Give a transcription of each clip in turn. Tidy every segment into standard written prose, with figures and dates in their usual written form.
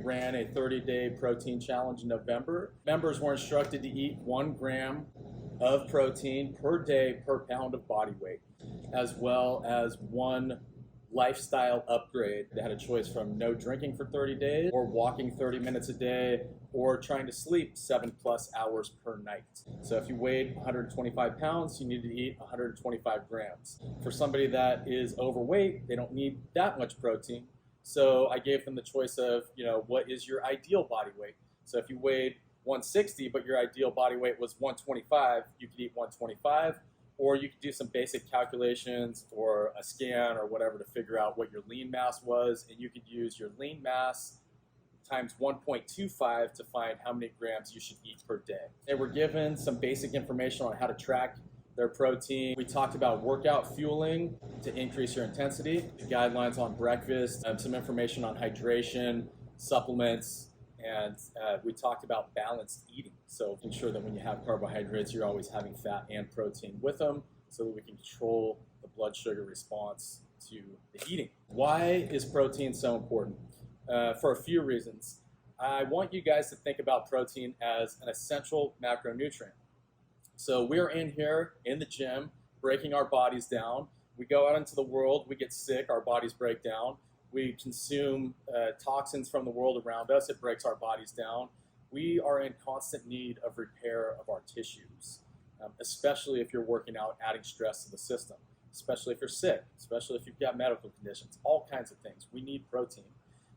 ran a 30-day protein challenge in November. Members were instructed to eat 1 gram of protein per day per pound of body weight, as well as 1 lifestyle upgrade. They had a choice from no drinking for 30 days, or walking 30 minutes a day, or trying to sleep 7+ hours per night. So if you weighed 125 pounds, you need to eat 125 grams. For somebody that is overweight, they don't need that much protein. So I gave them the choice of, what is your ideal body weight? So if you weighed 160, but your ideal body weight was 125, you could eat 125. Or you could do some basic calculations or a scan or whatever to figure out what your lean mass was, and you could use your lean mass times 1.25 to find how many grams you should eat per day. They were given some basic information on how to track their protein. We talked about workout fueling to increase your intensity, guidelines on breakfast, some information on hydration, supplements, and we talked about balanced eating. So ensure that when you have carbohydrates, you're always having fat and protein with them so that we can control the blood sugar response to the eating. Why is protein so important? For a few reasons. I want you guys to think about protein as an essential macronutrient. So we're in here in the gym, breaking our bodies down. We go out into the world, we get sick, our bodies break down. We consume toxins from the world around us. It breaks our bodies down. We are in constant need of repair of our tissues, especially if you're working out, adding stress to the system, especially if you're sick, especially if you've got medical conditions, all kinds of things. We need protein.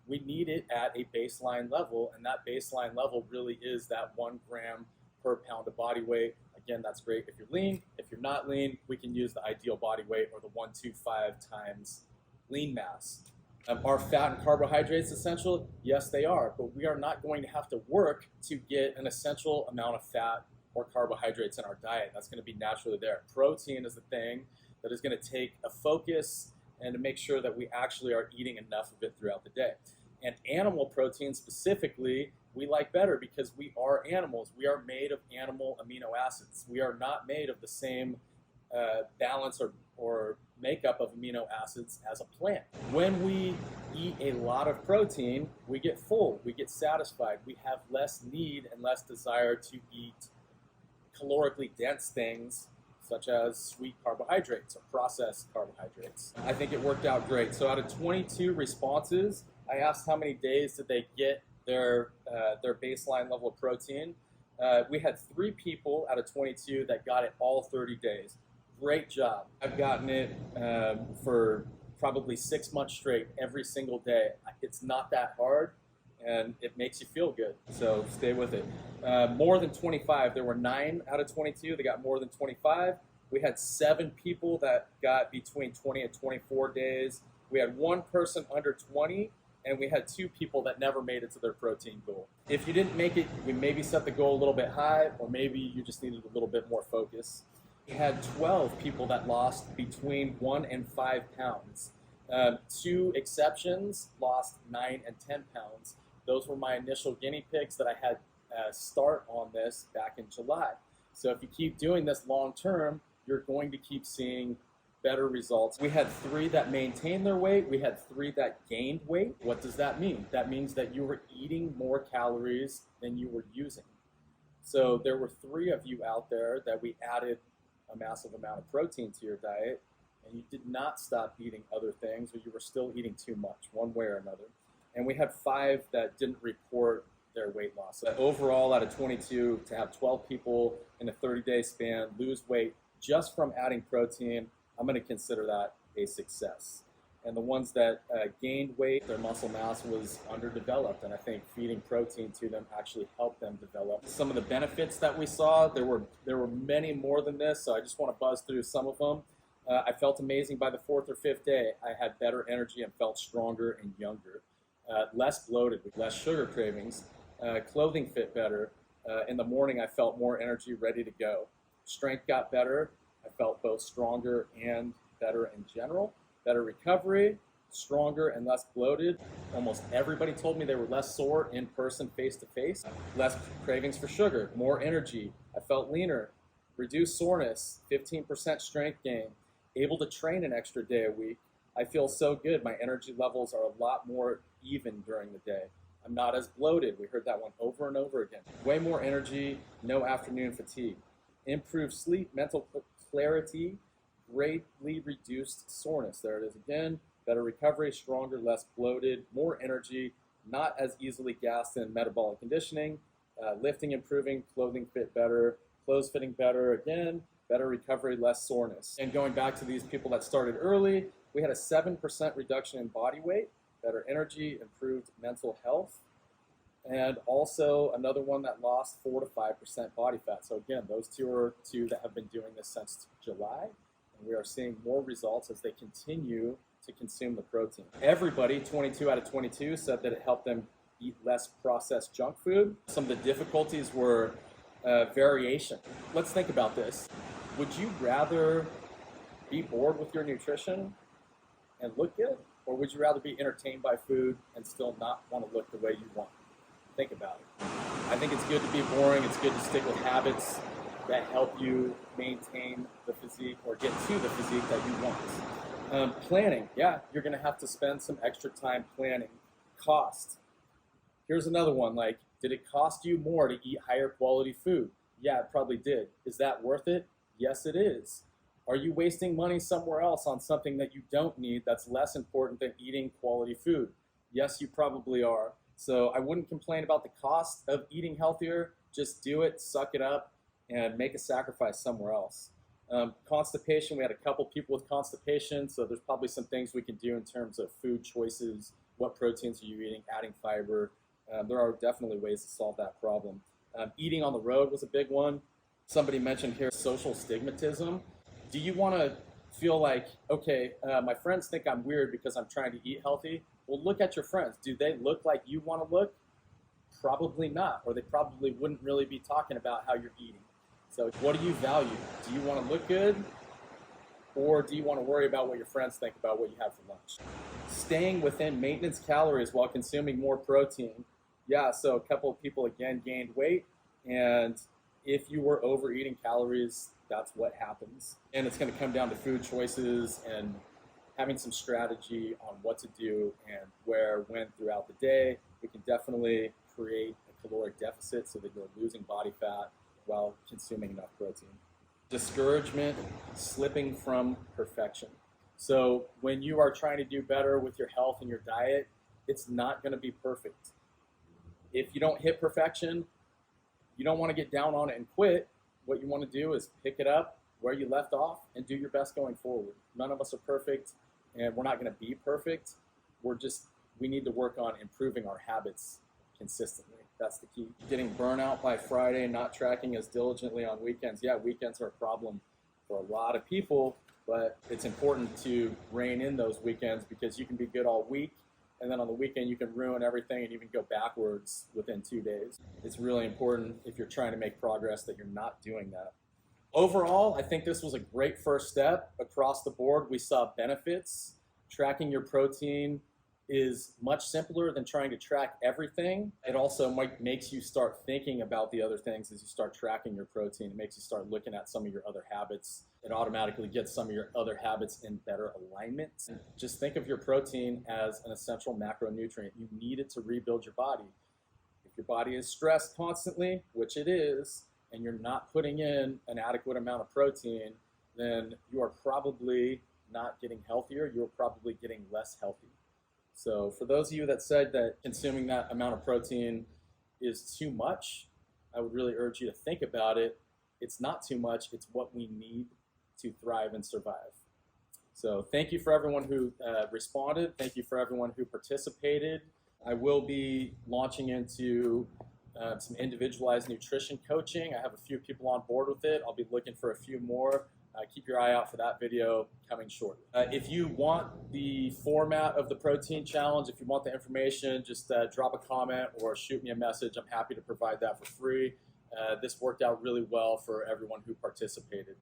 We need it at a baseline level, and that baseline level really is that 1 gram per pound of body weight. Again, that's great if you're lean. If you're not lean, we can use the ideal body weight or the 125 times lean mass. Are fat and carbohydrates essential? Yes, they are, but we are not going to have to work to get an essential amount of fat or carbohydrates in our diet. That's going to be naturally there. Protein is the thing that is going to take a focus and to make sure that we actually are eating enough of it throughout the day. And animal protein specifically, we like better because we are animals. We are made of animal amino acids. We are not made of the same balance or makeup of amino acids as a plant. When we eat a lot of protein, we get full, we get satisfied, we have less need and less desire to eat calorically dense things such as sweet carbohydrates or processed carbohydrates. I think it worked out great. So out of 22 responses, I asked how many days did they get their baseline level of protein. We had 3 people out of 22 that got it all 30 days. Great job. I've gotten it for probably 6 months straight every single day. It's not that hard, and it makes you feel good, so stay with it. More than 25, there were 9 out of 22 that got more than 25. We had 7 people that got between 20 and 24 days. We had 1 person under 20, and we had 2 people that never made it to their protein goal. If you didn't make it, we maybe set the goal a little bit high, or maybe you just needed a little bit more focus. We had 12 people that lost between 1 and 5 pounds. 2 exceptions lost 9 and 10 pounds. Those were my initial guinea pigs that I had start on this back in July. So if you keep doing this long term, you're going to keep seeing better results. We had 3 that maintained their weight. We had 3 that gained weight. What does that mean? That means that you were eating more calories than you were using. So there were 3 of you out there that we added a massive amount of protein to your diet, and you did not stop eating other things, or you were still eating too much, one way or another. And we had 5 that didn't report their weight loss. So overall, out of 22, to have 12 people in a 30-day span lose weight just from adding protein, I'm going to consider that a success. And the ones that gained weight, their muscle mass was underdeveloped, and I think feeding protein to them actually helped them develop. Some of the benefits that we saw, there were many more than this, so I just want to buzz through some of them. I felt amazing by the 4th or 5th day. I had better energy and felt stronger and younger. Less bloated, with less sugar cravings. Clothing fit better. In the morning, I felt more energy, ready to go. Strength got better. I felt both stronger and better in general. Better recovery, stronger and less bloated. Almost everybody told me they were less sore in person, face to face. Less cravings for sugar, more energy. I felt leaner, reduced soreness, 15% strength gain, able to train an extra day a week. I feel so good. My energy levels are a lot more even during the day. I'm not as bloated. We heard that one over and over again. Way more energy, no afternoon fatigue. Improved sleep, mental clarity, greatly reduced soreness. There it is again. Better recovery, stronger, less bloated, more energy, not as easily gassed in metabolic conditioning, lifting improving, clothing fit better, clothes fitting better, again, better recovery, less soreness. And going back to these people that started early, we had a 7% reduction in body weight, better energy, improved mental health, and also another one that lost 4 to 5% body fat. So again, those two are two that have been doing this since July, and we are seeing more results as they continue to consume the protein. Everybody, 22 out of 22, said that it helped them eat less processed junk food. Some of the difficulties were variation. Let's think about this. Would you rather be bored with your nutrition and look good, or would you rather be entertained by food and still not want to look the way you want? Think about it. I think it's good to be boring. It's good to stick with habits that help you maintain the physique or get to the physique that you want. Planning, yeah, you're going to have to spend some extra time planning. Cost. Here's another one, like, did it cost you more to eat higher quality food? Yeah, it probably did. Is that worth it? Yes, it is. Are you wasting money somewhere else on something that you don't need that's less important than eating quality food? Yes, you probably are. So I wouldn't complain about the cost of eating healthier. Just do it, suck it up, and make a sacrifice somewhere else. Constipation, we had a couple people with constipation, so there's probably some things we can do in terms of food choices, what proteins are you eating, adding fiber. There are definitely ways to solve that problem. Eating on the road was a big one. Somebody mentioned here social stigmatism. Do you want to feel like, okay, my friends think I'm weird because I'm trying to eat healthy? Well, look at your friends. Do they look like you want to look? Probably not, or they probably wouldn't really be talking about how you're eating. So what do you value? Do you want to look good, or do you want to worry about what your friends think about what you have for lunch? Staying within maintenance calories while consuming more protein. Yeah, so a couple of people again gained weight, and if you were overeating calories, that's what happens. And it's going to come down to food choices and having some strategy on what to do and where, when throughout the day. We can definitely create a caloric deficit so that you're losing body fat while consuming enough protein. Discouragement, slipping from perfection. So when you are trying to do better with your health and your diet, it's not going to be perfect. If you don't hit perfection, you don't want to get down on it and quit. What you want to do is pick it up where you left off and do your best going forward. None of us are perfect, and we're not going to be perfect. We need to work on improving our habits consistently. That's the key. Getting burnout by Friday, not tracking as diligently on weekends. Yeah, weekends are a problem for a lot of people, but it's important to rein in those weekends because you can be good all week, and then on the weekend you can ruin everything and even go backwards within 2 days. It's really important if you're trying to make progress that you're not doing that. Overall, I think this was a great first step. Across the board, we saw benefits. Tracking your protein is much simpler than trying to track everything. It also makes you start thinking about the other things as you start tracking your protein. It makes you start looking at some of your other habits. It automatically gets some of your other habits in better alignment. Just think of your protein as an essential macronutrient. You need it to rebuild your body. If your body is stressed constantly, which it is, and you're not putting in an adequate amount of protein, then you are probably not getting healthier. You're probably getting less healthy. So for those of you that said that consuming that amount of protein is too much, I would really urge you to think about it. It's not too much. It's what we need to thrive and survive. So thank you for everyone who responded. Thank you for everyone who participated. I will be launching into some individualized nutrition coaching. I have a few people on board with it. I'll be looking for a few more. Keep your eye out for that video coming shortly. If you want the format of the protein challenge, if you want the information, just drop a comment or shoot me a message. I'm happy to provide that for free. This worked out really well for everyone who participated.